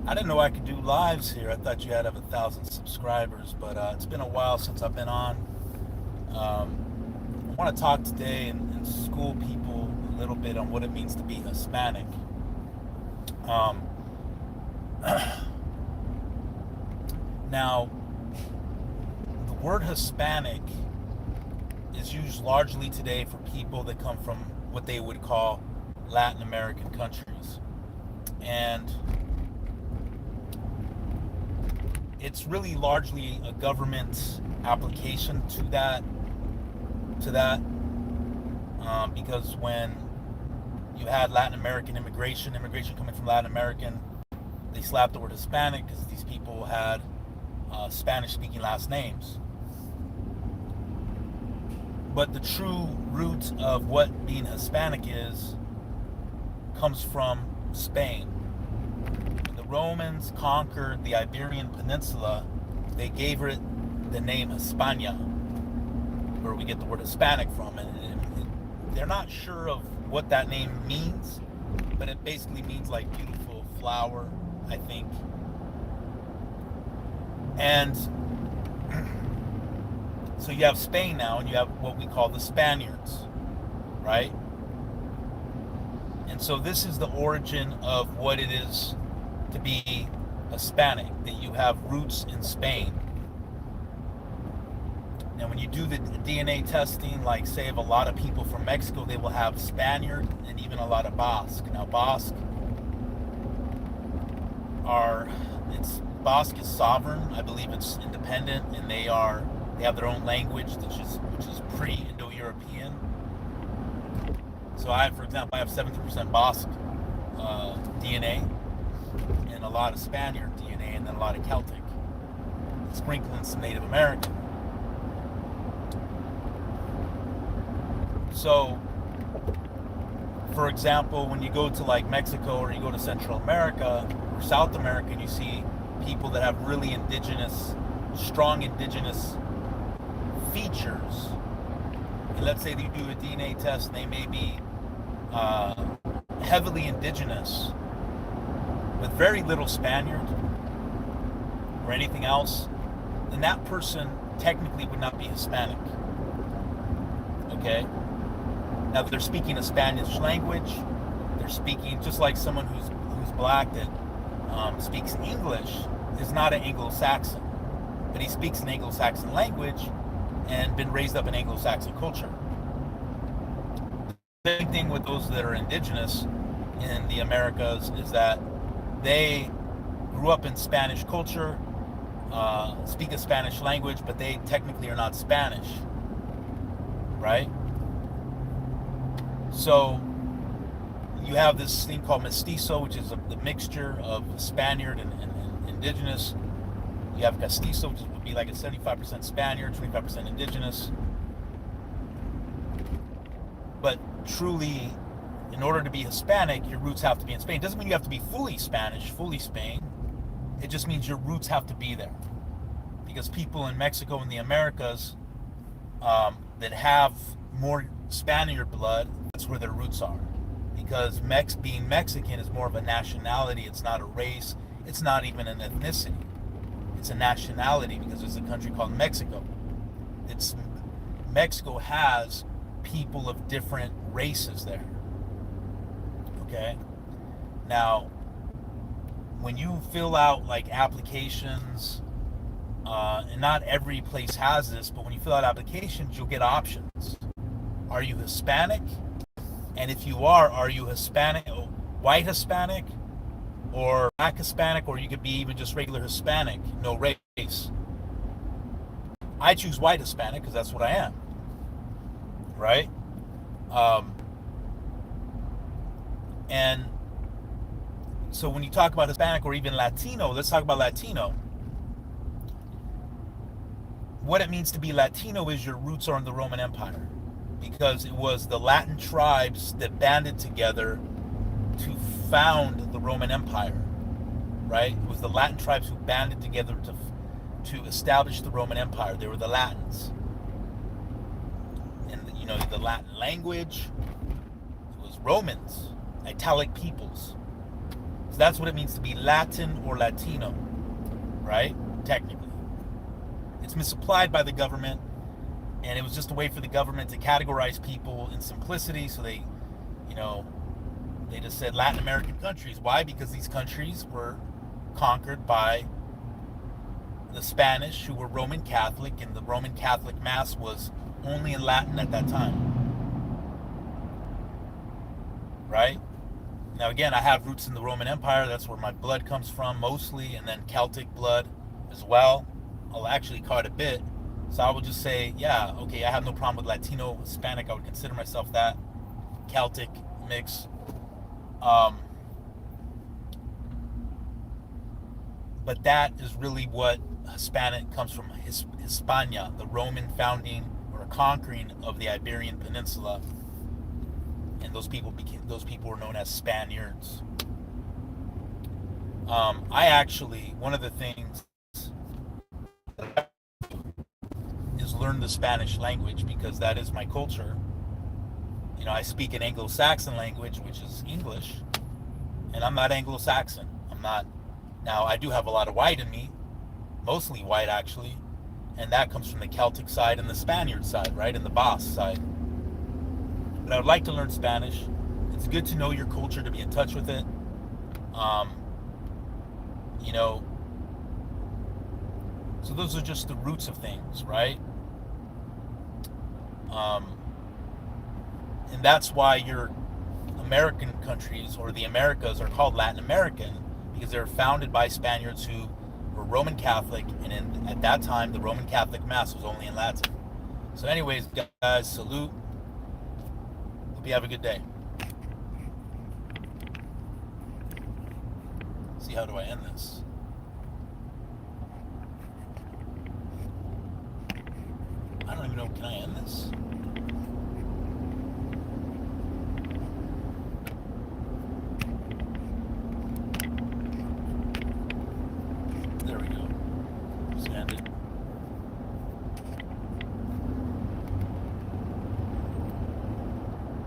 I didn't know I could do lives here. I thought you had to have 1,000 subscribers, but it's been a while since I've been on. I want to talk today and school people a little bit on what it means to be Hispanic. Um, Now, the word Hispanic is used largely today for people that come from what they would call Latin American countries. And it's really largely a government application to that, because when you had Latin American immigration coming from Latin American, they slapped the word Hispanic because these people had Spanish-speaking last names. But the true root of what being Hispanic is comes from Spain. When the Romans conquered the Iberian Peninsula, they gave it the name Hispania, where we get the word Hispanic from. And they're not sure of what that name means, but it basically means like beautiful flower, I think. And so you have Spain now, and you have what we call the Spaniards, right? And so this is the origin of what it is to be Hispanic, that you have roots in Spain. Now, when you do the DNA testing, like say of a lot of people from Mexico, they will have Spaniard and even a lot of Basque. Now, Basque is sovereign. I believe it's independent, and they have their own language, which is pre-Indo-European. So for example, I have 70% Basque DNA, and a lot of Spaniard DNA, and then a lot of Celtic, sprinkling some Native American. So, for example, when you go to like Mexico or you go to Central America or South America, and you see people that have really strong indigenous features, and let's say they do a DNA test and they may be heavily indigenous with very little Spaniard or anything else, then that person technically would not be Hispanic. Okay? Now, they're speaking a Spanish language. They're speaking just like someone who's black that speaks English is not an Anglo-Saxon, but he speaks an Anglo-Saxon language and been raised up in Anglo-Saxon culture. The same thing with those that are indigenous in the Americas is that they grew up in Spanish culture, speak a Spanish language, but they technically are not Spanish, right? So you have this thing called mestizo, which is the mixture of Spaniard and indigenous. You have castizo, which would be like a 75% Spaniard, 25% indigenous. But truly, in order to be Hispanic, your roots have to be in Spain. It doesn't mean you have to be fully Spanish, fully Spain. It just means your roots have to be there. Because people in Mexico and the Americas that have more Spaniard blood, that's where their roots are. Because being Mexican is more of a nationality. It's not a race. It's not even an ethnicity. It's a nationality because there's a country called Mexico. Mexico has people of different races there. Okay? Now, when you fill out like applications, and not every place has this, but when you fill out applications, you'll get options. Are you Hispanic? And if you are you Hispanic, white Hispanic, or black Hispanic, or you could be even just regular Hispanic, no race. I choose white Hispanic because that's what I am, right? And so when you talk about Hispanic or even Latino, let's talk about Latino. What it means to be Latino is your roots are in the Roman Empire, because it was the Latin tribes that banded together to found the Roman Empire, right? It was the Latin tribes who banded together to establish the Roman Empire. They were the Latins. And, the Latin language, it was Romans, Italic peoples. It's that's what it means to be Latin or Latino, right? Technically. It's misapplied by the government, and it was just a way for the government to categorize people in simplicity. So they, you know, they just said Latin American countries. Why? Because these countries were conquered by the Spanish, who were Roman Catholic, and the Roman Catholic Mass was only in Latin at that time. Right? Now, again, I have roots in the Roman Empire. That's where my blood comes from mostly, and then Celtic blood as well. I'll actually quite a bit. So I would just say, yeah, okay, I have no problem with Latino, Hispanic. I would consider myself that. Celtic mix. But that is really what Hispanic comes from. Hispania, the Roman founding or conquering of the Iberian Peninsula, and those people were known as Spaniards. I actually, one of the things is learn the Spanish language, because that is my culture. You know, I speak an Anglo-Saxon language, which is English, and I'm not Anglo-Saxon. I'm not. Now, I do have a lot of white in me, mostly white actually, and that comes from the Celtic side and the Spaniard side, right, and the Basque side. But I would like to learn Spanish. It's good to know your culture, to be in touch with it. You know, so those are just the roots of things, right? And that's why your American countries, or the Americas, are called Latin American, because they're founded by Spaniards who were Roman Catholic, and at that time the Roman Catholic Mass was only in Latin. So anyways, guys, salute. Hope you have a good day. See, how do I end this? I don't even know, can I end this? There we go. Just end it.